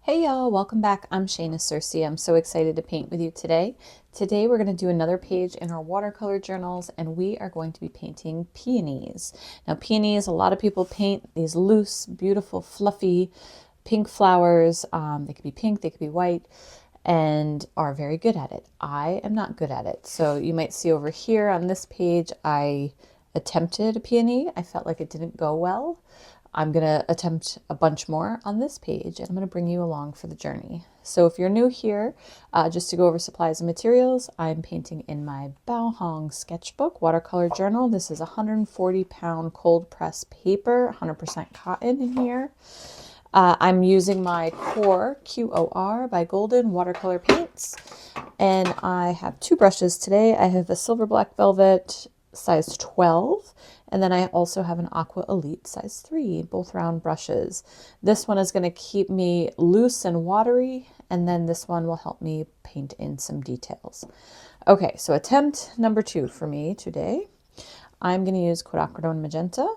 Hey y'all, welcome back. I'm Shayna Cersei. I'm so excited to paint with you today. Today we're going to do another page in our watercolor journals and we are going to be painting peonies. Now peonies, a lot of people paint these loose, beautiful, fluffy pink flowers. They could be pink, they could be white, and are very good at it. I am not good at it. So you might see over here on this page, I attempted a peony. I felt like it didn't go well. I'm going to attempt a bunch more on this page and I'm going to bring you along for the journey. So if you're new here, just to go over supplies and materials, I'm painting in my Bao Hong sketchbook watercolor journal. This is 140-pound cold press paper, 100% cotton in here. I'm using my Core QOR by Golden watercolor paints. And I have two brushes today. I have a silver black velvet size 12. And then I also have an Aqua Elite size 3, both round brushes. This one is going to keep me loose and watery, and then this one will help me paint in some details. Okay, so attempt number 2 for me today. I'm going to use Quinacridone Magenta,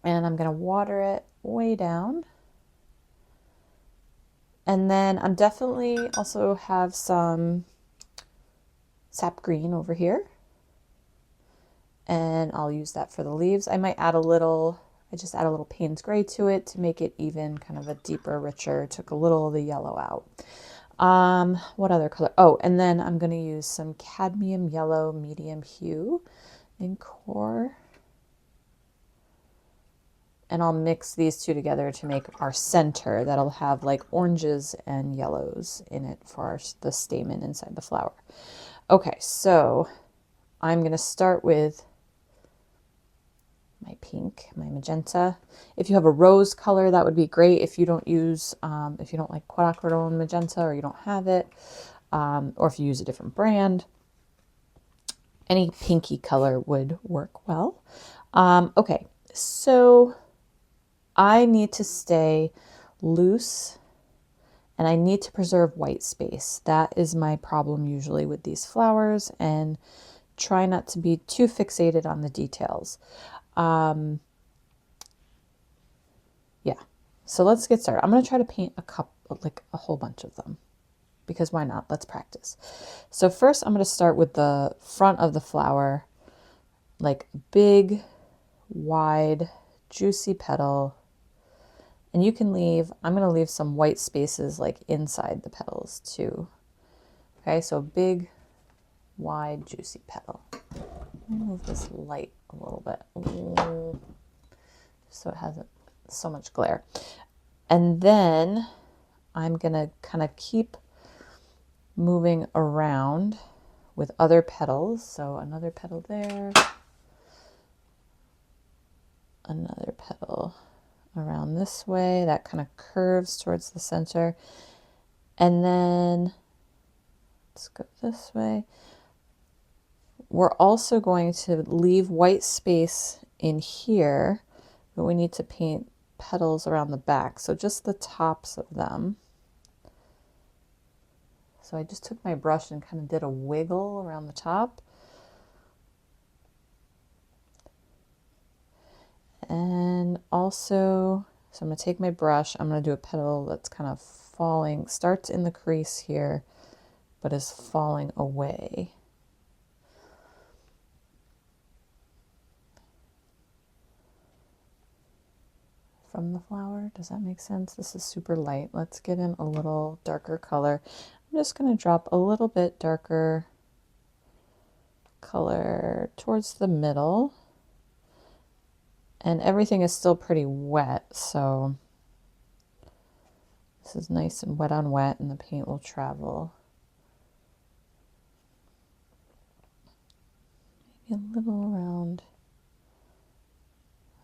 and I'm going to water it way down. And then I'm definitely also have some sap green over here. And I'll use that for the leaves. I might add a little, I just add a little Payne's gray to it to make it even kind of a deeper, richer. Took a little of the yellow out. What other color? Oh, and then I'm going to use some cadmium yellow medium hue in Core. And I'll mix these two together to make our center that'll have like oranges and yellows in it for the stamen inside the flower. Okay, so I'm going to start with my pink, my magenta. If you have a rose color, that would be great. If you don't use, if you don't like Quinacridone Magenta or you don't have it, or if you use a different brand, any pinky color would work well. Okay, so I need to stay loose and I need to preserve white space. That is my problem usually with these flowers, and try not to be too fixated on the details. Yeah, so let's get started. I'm going to try to paint a whole bunch of them because why not? Let's practice. So first I'm going to start with the front of the flower, like big, wide, juicy petal. And you can leave, I'm going to leave some white spaces like inside the petals too. Okay, so big, wide, juicy petal. Let me move this light a little bit so it hasn't so much glare. And then I'm going to kind of keep moving around with other petals. So another petal there, another petal around this way that kind of curves towards the center. And then let's go this way. We're also going to leave white space in here, but we need to paint petals around the back. So just the tops of them. So I just took my brush and kind of did a wiggle around the top. And also, so I'm going to take my brush, I'm going to do a petal that's kind of falling, starts in the crease here, but is falling away. From the flower. Does that make sense? This is super light. Let's get in a little darker color. I'm just going to drop a little bit darker color towards the middle. And everything is still pretty wet, so this is nice and wet on wet, and the paint will travel. Maybe a little around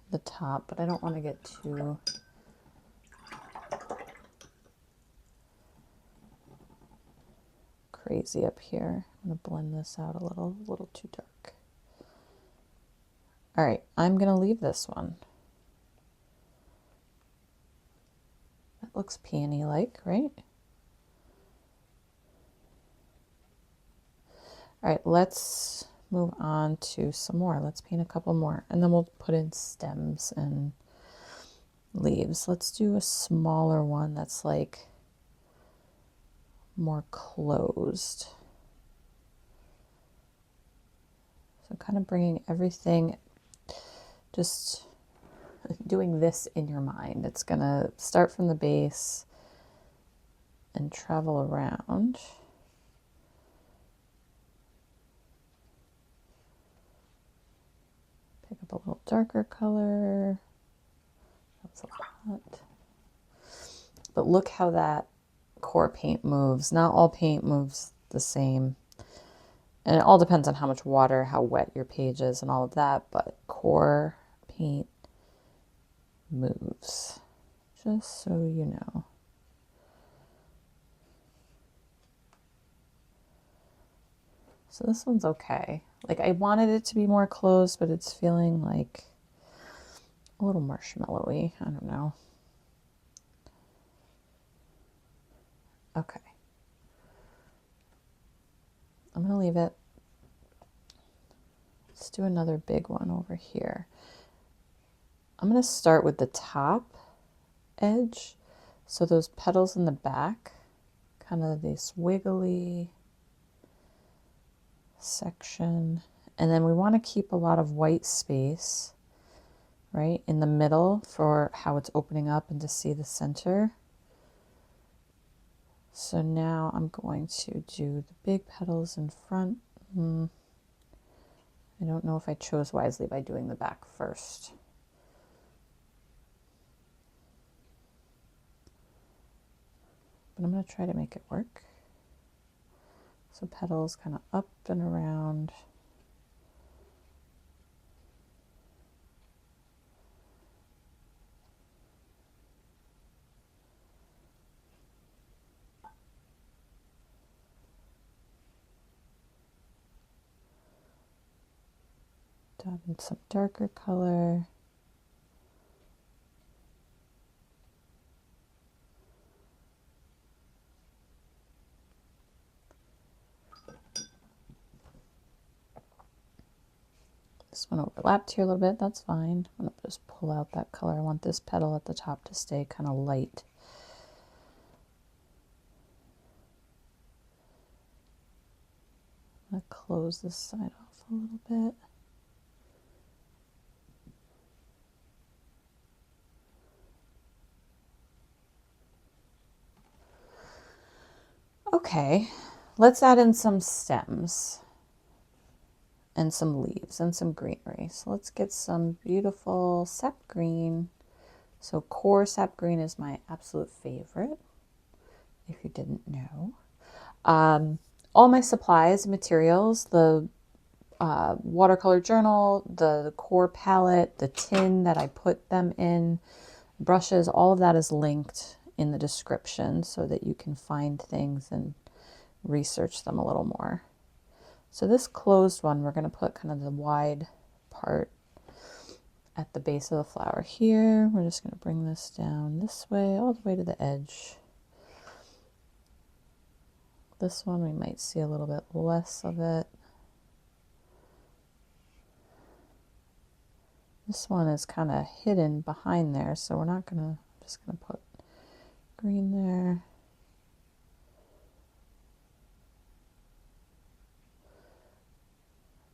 the top, but I don't want to get too crazy up here. I'm going to blend this out a little too dark. All right, I'm going to leave this one. That looks peony-like, right? All right, let's move on to some more. Let's paint a couple more, and then we'll put in stems and leaves. Let's do a smaller one that's like more closed. So kind of bringing everything, just doing this in your mind. It's going to start from the base and travel around. Pick up a little darker color. That's a lot. But look how that core paint moves. Not all paint moves the same. And it all depends on how much water, how wet your page is and all of that, but core paint moves, just so you know. So this one's okay. Like I wanted it to be more closed, but it's feeling like a little marshmallowy. I don't know. Okay. I'm going to leave it. Let's do another big one over here. I'm going to start with the top edge. So those petals in the back, kind of this wiggly section. And then we want to keep a lot of white space, right, in the middle for how it's opening up and to see the center. So now I'm going to do the big petals in front. I don't know if I chose wisely by doing the back first. But I'm going to try to make it work. So petals kind of up and around. Dab in some darker color. This one overlapped here a little bit, that's fine. I'm going to just pull out that color. I want this petal at the top to stay kind of light. I'm going to close this side off a little bit. Okay, let's add in some stems and some leaves and some greenery. So let's get some beautiful sap green. So core sap green is my absolute favorite, if you didn't know. All my supplies, materials, the watercolor journal, the core palette, the tin that I put them in, brushes, all of that is linked in the description so that you can find things and research them a little more. So this closed one, we're going to put kind of the wide part at the base of the flower here. We're just going to bring this down this way, all the way to the edge. This one we might see a little bit less of it. This one is kind of hidden behind there, so we're not going to, just going to put green there.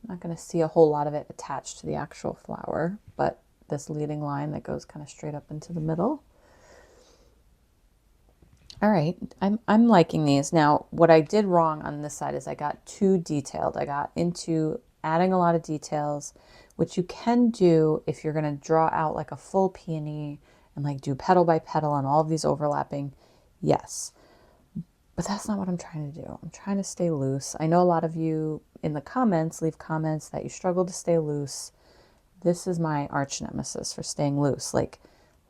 I'm not going to see a whole lot of it attached to the actual flower, but this leading line that goes kind of straight up into the middle. All right, I'm liking these. Now, what I did wrong on this side is I got too detailed. I got into adding a lot of details, which you can do if you're going to draw out like a full peony and like do petal by petal and all of these overlapping. Yes, but that's not what I'm trying to do. I'm trying to stay loose. I know a lot of you in the comments leave comments that you struggle to stay loose. This is my arch nemesis for staying loose. Like,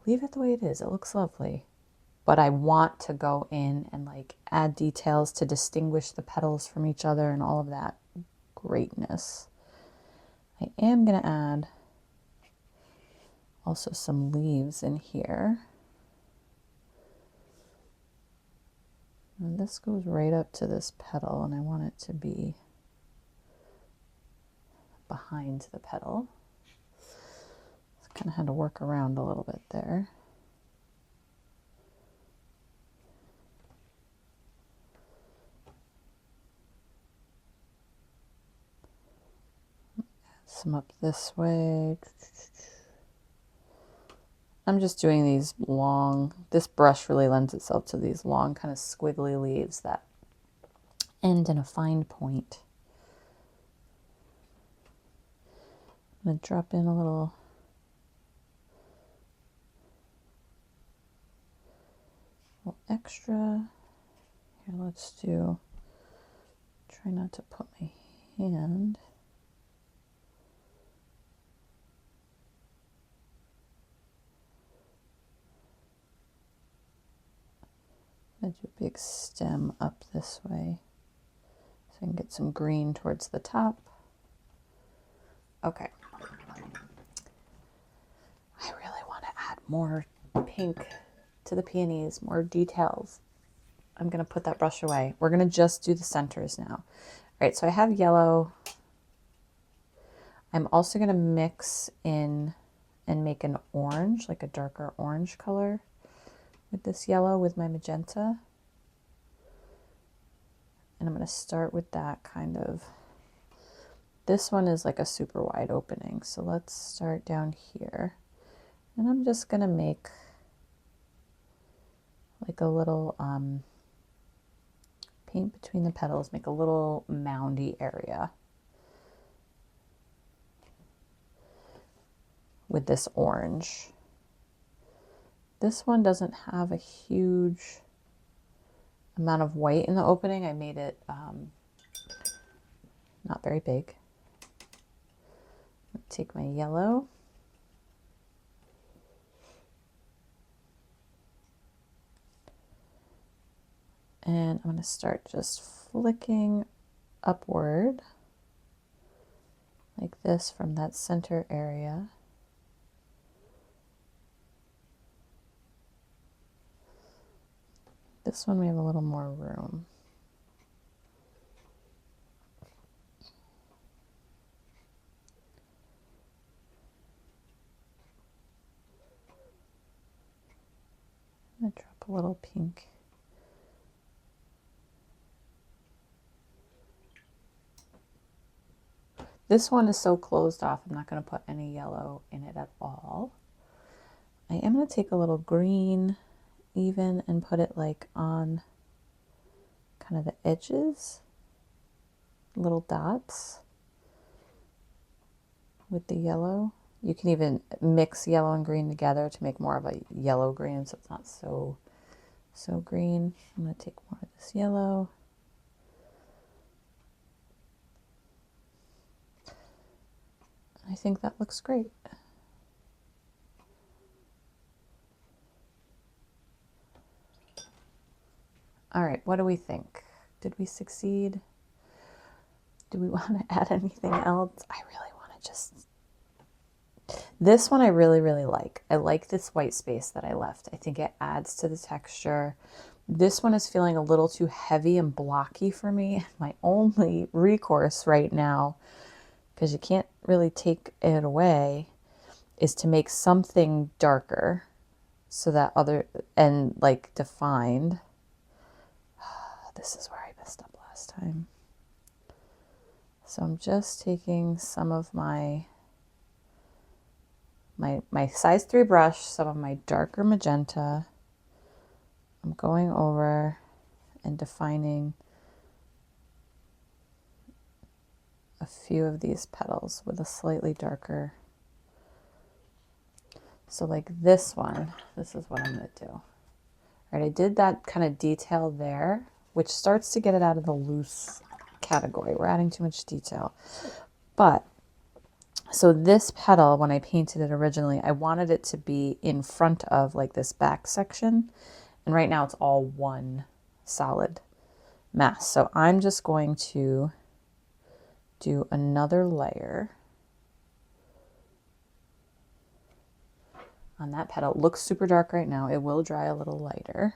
leave it the way it is. It looks lovely. But I want to go in and like add details to distinguish the petals from each other and all of that greatness. I am going to add also some leaves in here. And this goes right up to this petal, and I want it to be behind the petal. So kind of had to work around a little bit there. Some up this way. I'm just doing these long, this brush really lends itself to these long kind of squiggly leaves that end in a fine point. I'm going to drop in a little extra. Here, let's do, try not to put my hand. I'm going to do a big stem up this way so I can get some green towards the top. Okay. I really want to add more pink to the peonies, more details. I'm going to put that brush away. We're going to just do the centers now. All right, so I have yellow. I'm also going to mix in and make an orange, like a darker orange color with this yellow with my magenta. And I'm going to start with that kind of, this one is like a super wide opening. So let's start down here. And I'm just going to make like a little paint between the petals, make a little moundy area with this orange. This one doesn't have a huge amount of white in the opening. I made it not very big. Take my yellow. And I'm going to start just flicking upward like this from that center area. This one we have a little more room. I'm going to drop a little pink. This one is so closed off, I'm not going to put any yellow in it at all. I am going to take a little green even and put it like on kind of the edges, little dots with the yellow. You can even mix yellow and green together to make more of a yellow green so it's not so green. I'm going to take more of this yellow. I think that looks great. All right, what do we think? Did we succeed? Do we want to add anything else? I really want to just... This one I really, really like. I like this white space that I left. I think it adds to the texture. This one is feeling a little too heavy and blocky for me. My only recourse right now, because you can't really take it away, is to make something darker so that other, and like defined. This is where I messed up last time. So I'm just taking some of my size 3 brush, some of my darker magenta. I'm going over and defining a few of these petals with a slightly darker. So like this one, this is what I'm going to do. All right, I did that kind of detail there, which starts to get it out of the loose category. We're adding too much detail. But, so this petal, when I painted it originally, I wanted it to be in front of like this back section. And right now it's all one solid mass. So I'm just going to do another layer on that petal. It looks super dark right now. It will dry a little lighter.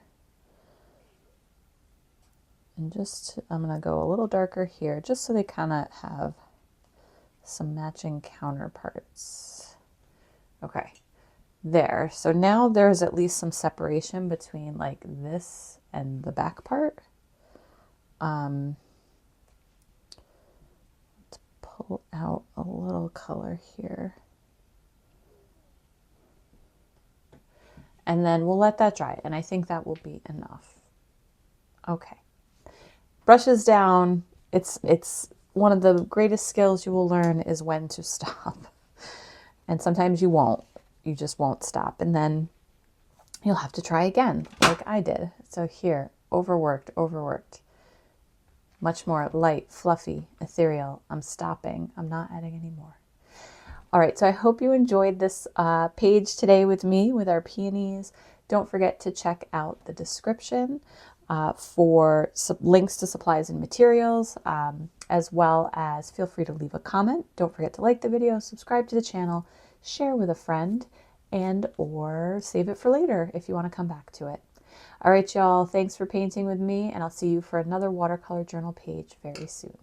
And just, I'm going to go a little darker here just so they kind of have some matching counterparts. Okay, there. So now there's at least some separation between like this and the back part. Let's pull out a little color here. And then we'll let that dry, and I think that will be enough. Okay. Brushes down. It's one of the greatest skills you will learn is when to stop. And sometimes you won't. You just won't stop. And then you'll have to try again, like I did. So here, overworked. Much more light, fluffy, ethereal. I'm stopping. I'm not adding any more. All right, so I hope you enjoyed this page today with me with our peonies. Don't forget to check out the description for links to supplies and materials, as well as feel free to leave a comment. Don't forget to like the video, subscribe to the channel, share with a friend, and or save it for later if you want to come back to it. All right, y'all, thanks for painting with me, and I'll see you for another watercolor journal page very soon.